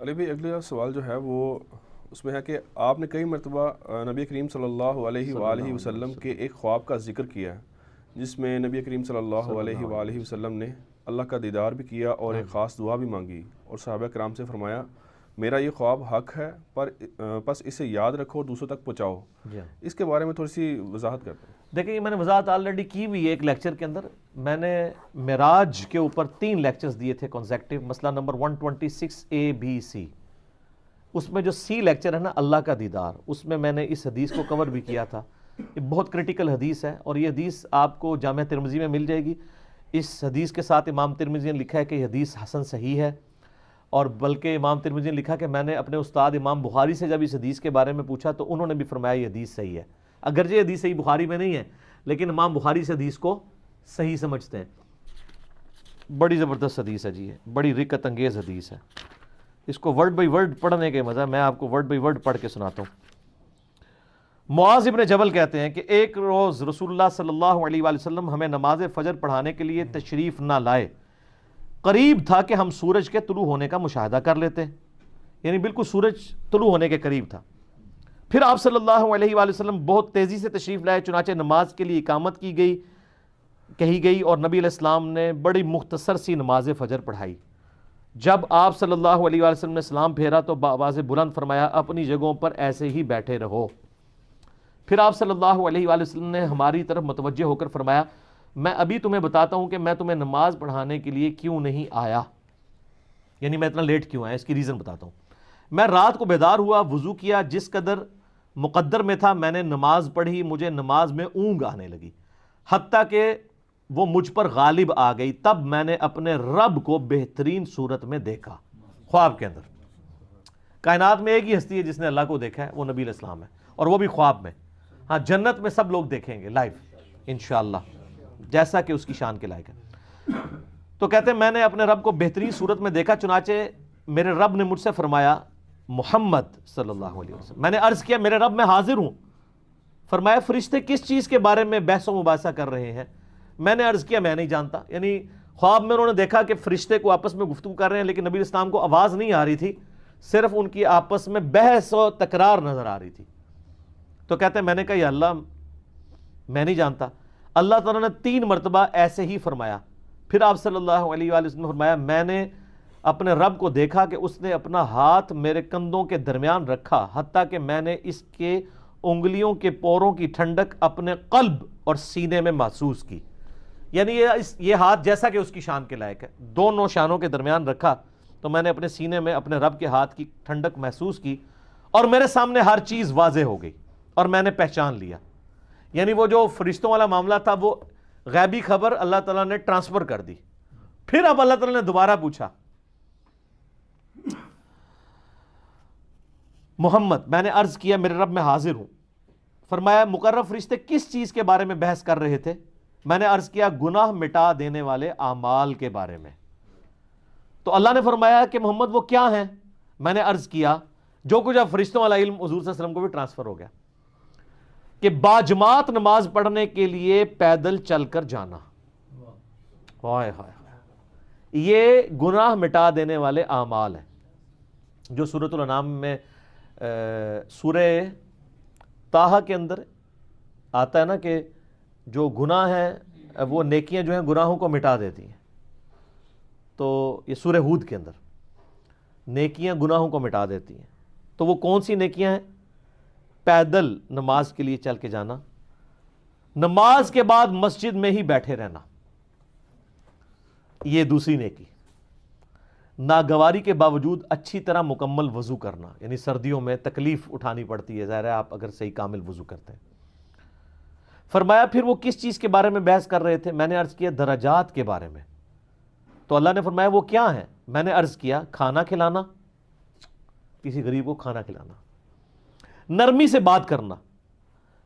علی بھائی اگلا سوال جو ہے وہ اس میں ہے کہ آپ نے کئی مرتبہ نبی کریم صلی اللہ علیہ وآلہ وسلم کے ایک خواب کا ذکر کیا ہے جس میں نبی کریم صلی اللہ علیہ وآلہ وسلم نے اللہ کا دیدار بھی کیا اور ایک خاص دعا بھی مانگی، اور صحابہ کرام سے فرمایا میرا یہ خواب حق ہے پر بس اسے یاد رکھو اور دوسروں تک پہنچاؤ. اس کے بارے میں تھوڑی سی وضاحت کرتے ہیں. دیکھیں یہ میں نے وضاحت آلریڈی کی ہوئی ہے ایک لیکچر کے اندر. میں نے معراج کے اوپر 3 لیکچرز دیے تھے کنسیکٹیو، مسئلہ نمبر 126A-B-C. اس میں جو سی لیکچر ہے نا اللہ کا دیدار، اس میں نے اس حدیث کو کور بھی کیا تھا. یہ بہت کریٹیکل حدیث ہے اور یہ حدیث آپ کو جامعہ ترمذی میں مل جائے گی. اس حدیث کے ساتھ امام ترمذی نے لکھا ہے کہ یہ حدیث حسن صحیح ہے، اور بلکہ امام ترمذی نے لکھا کہ میں نے اپنے استاد امام بخاری سے جب اس حدیث کے بارے میں پوچھا تو انہوں نے بھی فرمایا یہ حدیث صحیح ہے. اگرچہ یہ حدیث صحیح بخاری میں نہیں ہے لیکن امام بخاری سے حدیث کو صحیح سمجھتے ہیں. بڑی زبردست حدیث ہے جی، بڑی رکت انگیز حدیث ہے. اس کو ورڈ بائی ورڈ پڑھنے کے مزہ، میں آپ کو ورڈ بائی ورڈ پڑھ کے سناتا ہوں. معاذ ابن جبل کہتے ہیں کہ ایک روز رسول اللہ صلی اللہ علیہ وآلہ وسلم ہمیں نماز فجر پڑھانے کے لیے تشریف نہ لائے. قریب تھا کہ ہم سورج کے طلوع ہونے کا مشاہدہ کر لیتے، یعنی بالکل سورج طلوع ہونے کے قریب تھا. پھر آپ صلی اللہ علیہ وآلہ وسلم بہت تیزی سے تشریف لائے، چنانچہ نماز کے لیے اقامت کہی گئی اور نبی علیہ السلام نے بڑی مختصر سی نماز فجر پڑھائی. جب آپ صلی اللہ علیہ وآلہ وسلم نے سلام پھیرا تو بآواز بلند فرمایا اپنی جگہوں پر ایسے ہی بیٹھے رہو. پھر آپ صلی اللہ علیہ وآلہ وسلم نے ہماری طرف متوجہ ہو کر فرمایا میں ابھی تمہیں بتاتا ہوں کہ میں تمہیں نماز پڑھانے کے لیے کیوں نہیں آیا، یعنی میں اتنا لیٹ کیوں آیا، اس کی ریزن بتاتا ہوں. میں رات کو بیدار ہوا، وضو کیا، جس قدر مقدر میں تھا میں نے نماز پڑھی. مجھے نماز میں اونگ آنے لگی حتیٰ کہ وہ مجھ پر غالب آ گئی. تب میں نے اپنے رب کو بہترین صورت میں دیکھا خواب کے اندر. کائنات میں ایک ہی ہستی ہے جس نے اللہ کو دیکھا ہے، وہ نبی علیہ السلام ہے، اور وہ بھی خواب میں. ہاں جنت میں سب لوگ دیکھیں گے لائیو انشاءاللہ جیسا کہ اس کی شان کے لائق ہے. تو کہتے ہیں میں نے اپنے رب کو بہترین صورت میں دیکھا، چنانچہ میرے رب نے مجھ سے فرمایا محمد صلی اللہ علیہ وسلم. میں نے عرض کیا میرے رب میں حاضر ہوں. فرمایا فرشتے کس چیز کے بارے میں بحث و مباحثہ کر رہے ہیں؟ میں نے عرض کیا میں نہیں جانتا. یعنی خواب میں انہوں نے دیکھا کہ فرشتے کو آپس میں گفتگو کر رہے ہیں لیکن نبی اسلام کو آواز نہیں آ رہی تھی، صرف ان کی آپس میں بحث و تکرار نظر آ رہی تھی. تو کہتے ہیں میں نے کہا یا اللہ میں نہیں جانتا. اللہ تعالیٰ نے 3 مرتبہ ایسے ہی فرمایا. پھر آپ صلی اللہ علیہ وآلہ وسلم نے فرمایا میں نے اپنے رب کو دیکھا کہ اس نے اپنا ہاتھ میرے کندھوں کے درمیان رکھا حتیٰ کہ میں نے اس کے انگلیوں کے پوروں کی ٹھنڈک اپنے قلب اور سینے میں محسوس کی. یعنی یہ ہاتھ جیسا کہ اس کی شان کے لائق ہے، دونوں شانوں کے درمیان رکھا تو میں نے اپنے سینے میں اپنے رب کے ہاتھ کی ٹھنڈک محسوس کی اور میرے سامنے ہر چیز واضح ہو گئی اور میں نے پہچان لیا. یعنی وہ جو فرشتوں والا معاملہ تھا وہ غیبی خبر اللہ تعالیٰ نے ٹرانسفر کر دی. پھر اب اللہ تعالیٰ نے دوبارہ پوچھا محمد، میں نے عرض کیا میرے رب میں حاضر ہوں. فرمایا مقرب فرشتے کس چیز کے بارے میں بحث کر رہے تھے؟ میں نے عرض کیا گناہ مٹا دینے والے اعمال کے بارے میں. تو اللہ نے فرمایا کہ محمد وہ کیا ہیں؟ میں نے عرض کیا جو کچھ اب فرشتوں والا علم حضور صلی اللہ علیہ وسلم کو بھی ٹرانسفر ہو گیا کہ باجماعت نماز پڑھنے کے لیے پیدل چل کر جانا. ہائے ہائے یہ گناہ مٹا دینے والے اعمال ہیں جو سورۃ الانعام میں سورہ طٰہٰ کے اندر آتا ہے نا کہ جو گناہ ہیں وہ نیکیاں جو ہیں گناہوں کو مٹا دیتی ہیں. تو یہ سورہ ہود کے اندر نیکیاں گناہوں کو مٹا دیتی ہیں. تو وہ کون سی نیکیاں ہیں؟ پیدل نماز کے لیے چل کے جانا، نماز کے بعد مسجد میں ہی بیٹھے رہنا، یہ دوسری نیکی. ناگواری کے باوجود اچھی طرح مکمل وضو کرنا، یعنی سردیوں میں تکلیف اٹھانی پڑتی ہے، ظاہر ہے آپ اگر صحیح کامل وضو کرتے ہیں. فرمایا پھر وہ کس چیز کے بارے میں بحث کر رہے تھے؟ میں نے عرض کیا درجات کے بارے میں. تو اللہ نے فرمایا وہ کیا ہیں؟ میں نے عرض کیا کھانا کھلانا، کسی غریب کو کھانا کھلانا، نرمی سے بات کرنا،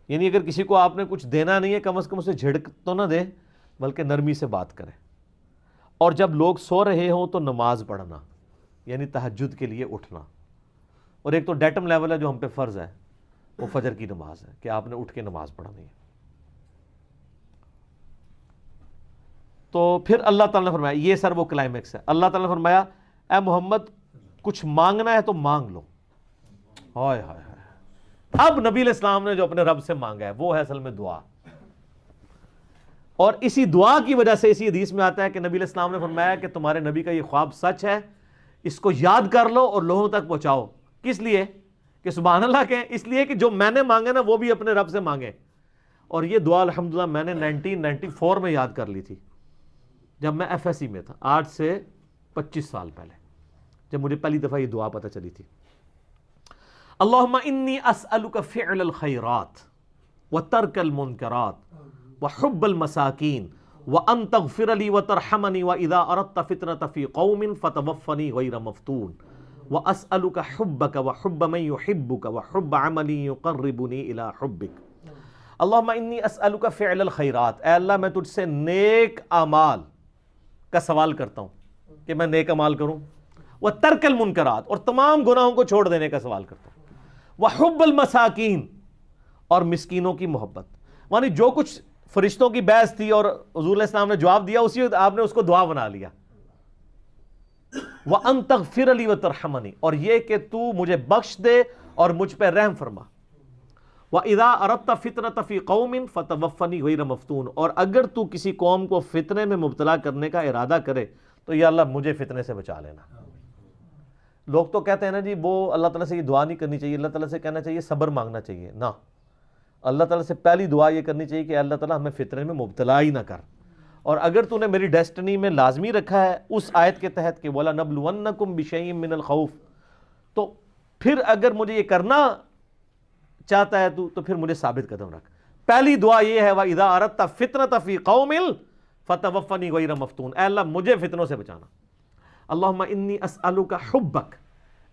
یعنی اگر کسی کو آپ نے کچھ دینا نہیں ہے کم از کم اسے جھڑک تو نہ دے بلکہ نرمی سے بات کریں. اور جب لوگ سو رہے ہوں تو نماز پڑھنا، یعنی تہجد کے لیے اٹھنا. اور ایک تو ڈیٹم لیول ہے جو ہم پہ فرض ہے وہ فجر کی نماز ہے کہ آپ نے اٹھ کے نماز پڑھنی ہے. تو پھر اللہ تعالیٰ نے فرمایا یہ سر وہ کلائمیکس ہے. اللہ تعالیٰ نے فرمایا اے محمد کچھ مانگنا ہے تو مانگ لو. ہائے ہائے ہائے. اب نبی علیہ السلام نے جو اپنے رب سے مانگا ہے وہ ہے اصل میں دعا. اور اسی دعا کی وجہ سے اسی حدیث میں آتا ہے کہ نبی علیہ السلام نے فرمایا کہ تمہارے نبی کا یہ خواب سچ ہے, اس کو یاد کر لو اور لوگوں تک پہنچاؤ. کس لیے؟ کہ سبحان اللہ کہیں, اس لیے کہ جو میں نے مانگا نا وہ بھی اپنے رب سے مانگے. اور یہ دعا الحمدللہ میں نے 1994 میں یاد کر لی تھی, جب میں ایف ایس سی میں تھا, آج سے 25 سال پہلے, جب مجھے پہلی دفعہ یہ دعا پتہ چلی تھی. اللہم انی اسألک فعل الخیرات وترک المنکرات وحب المساکین وان تغفر لی وترحمنی واذا اردت فتنة فی قوم فتوفنی غیر مفتون واسألک حبک وحب من یحبک وحب عمل یقربنی الی حبک. اللہم انی اسألک فعل الخیرات, اے اللہ میں تجھ سے نیک اعمال کا سوال کرتا ہوں کہ میں نیک اعمال کروں. وترک المنکرات, اور تمام گناہوں کو چھوڑ دینے کا سوال کرتا ہوں. وحب المساکین, اور مسکینوں کی محبت. یعنی جو کچھ فرشتوں کی بحث تھی اور حضور علیہ السلام نے جواب دیا, اسی وقت آپ نے اس کو دعا بنا لیا. وَأَن تَغْفِرَ لِي وَتَرْحَمَنِي, اور یہ کہ تو مجھے بخش دے اور مجھ پہ رحم فرما. وَإِذَا أَرَدْتَ فِتْنَةَ فِي قَوْمٍ فَتَوَفَّنِي غَيْرَ مَفْتُونٍ, اور اگر تو کسی قوم کو فتنے میں مبتلا کرنے کا ارادہ کرے تو یا اللہ مجھے فتنے سے بچا لینا. لوگ تو کہتے ہیں نا جی وہ اللہ تعالیٰ سے یہ دعا نہیں کرنی چاہیے, اللہ تعالیٰ سے کہنا چاہیے صبر مانگنا چاہیے. نہ, اللہ تعالیٰ سے پہلی دعا یہ کرنی چاہیے کہ اللہ تعالیٰ ہمیں فتنے میں مبتلا ہی نہ کر. اور اگر تو نے میری ڈیسٹنی میں لازمی رکھا ہے اس آیت کے تحت کہ وَلَنَبْلُوَنَّكُمْ بِشَيْءٍ مِّنَ الْخَوْفِ, تو پھر اگر مجھے یہ کرنا چاہتا ہے تو پھر مجھے ثابت قدم رکھ. پہلی دعا یہ ہے وَإِذَا أَرَدْتَ فِتْنَةَ فِي قَوْمٍ فَتَوَفَّنِي غَيْرَ مَفْتُونٍ, اے اللہ مجھے فتنوں سے بچانا. اللہم انی اسألک حبک,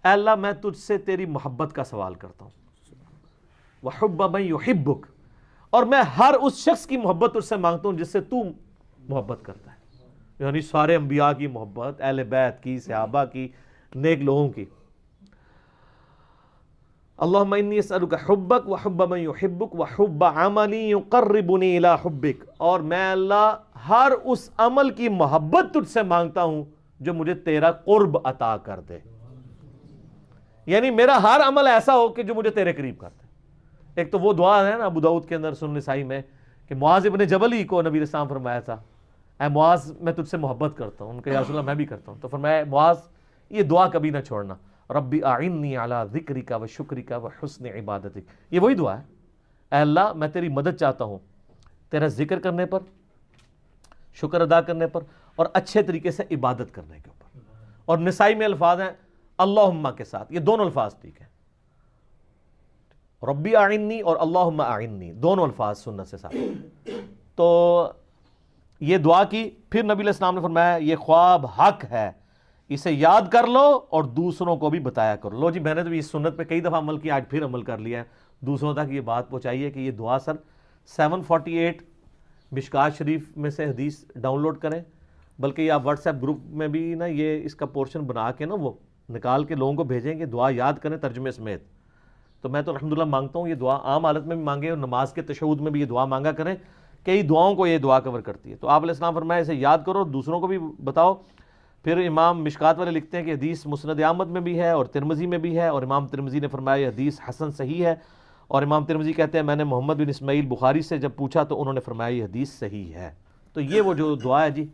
اے اللہ میں تجھ سے تیری محبت کا سوال کرتا ہوں. وحب من یحبک, اور میں ہر اس شخص کی محبت تجھ سے مانگتا ہوں جس سے تو محبت کرتا ہے, یعنی سارے انبیاء کی محبت, اہل بیت کی, صحابہ کی, نیک لوگوں کی. اللہم انی اسألک حبک وحب من یحبک وحب عمل یقربنی الی حبک, اور میں اللہ ہر اس عمل کی محبت تجھ سے مانگتا ہوں جو مجھے تیرا قرب عطا کر دے. یعنی میرا ہر عمل ایسا ہو کہ جو مجھے تیرے قریب کر دے. ایک تو وہ دعا ہے نا ابو داؤد کے اندر سنن نسائی میں کہ معاذ ابن جبل ہی کو نبی علیہ السلام فرمایا تھا, اے معاذ میں تجھ سے محبت کرتا ہوں. ان کا یا رسول اللہ میں بھی کرتا ہوں. تو فرمایا معاذ یہ دعا کبھی نہ چھوڑنا, ربی اعنی علی ذکرک و شکرک و حسن عبادتک. یہ وہی دعا ہے, اے اللہ میں تیری مدد چاہتا ہوں تیرا ذکر کرنے پر, شکر ادا کرنے پر, اور اچھے طریقے سے عبادت کرنے کے اوپر. اور نسائی میں الفاظ ہیں اللہم کے ساتھ, یہ دونوں الفاظ ٹھیک ہیں, ربی اعنی اور اللہم اعنی دونوں الفاظ سنت سے ساتھ. تو یہ دعا کی. پھر نبی علیہ السلام نے فرمایا یہ خواب حق ہے, اسے یاد کر لو اور دوسروں کو بھی بتایا کرو. لو جی میں نے تو اس سنت پہ کئی دفعہ عمل کیا, آج پھر عمل کر لیا ہے. دوسروں تک یہ بات پہنچائیے کہ یہ دعا سر 748 مشکات شریف میں سے حدیث ڈاؤن لوڈ کریں, بلکہ یہ آپ واٹس ایپ گروپ میں بھی نا یہ اس کا پورشن بنا کے نا وہ نکال کے لوگوں کو بھیجیں کہ دعا یاد کریں ترجمے سمیت. تو میں تو الحمدللہ مانگتا ہوں یہ دعا عام حالت میں بھی مانگیں اور نماز کے تشہد میں بھی یہ دعا مانگا کریں. کئی دعاؤں کو یہ دعا کور کرتی ہے. تو آپ علیہ السلام فرمایا اسے یاد کرو اور دوسروں کو بھی بتاؤ. پھر امام مشکات والے لکھتے ہیں کہ حدیث مسند احمد میں بھی ہے اور ترمذی میں بھی ہے, اور امام ترمذی نے فرمایا یہ حدیث حسن صحیح ہے. اور امام ترمذی کہتے ہیں میں نے محمد بن اسماعیل بخاری سے جب پوچھا تو انہوں نے فرمایا یہ حدیث صحیح ہے. تو یہ وہ جو دعا ہے جی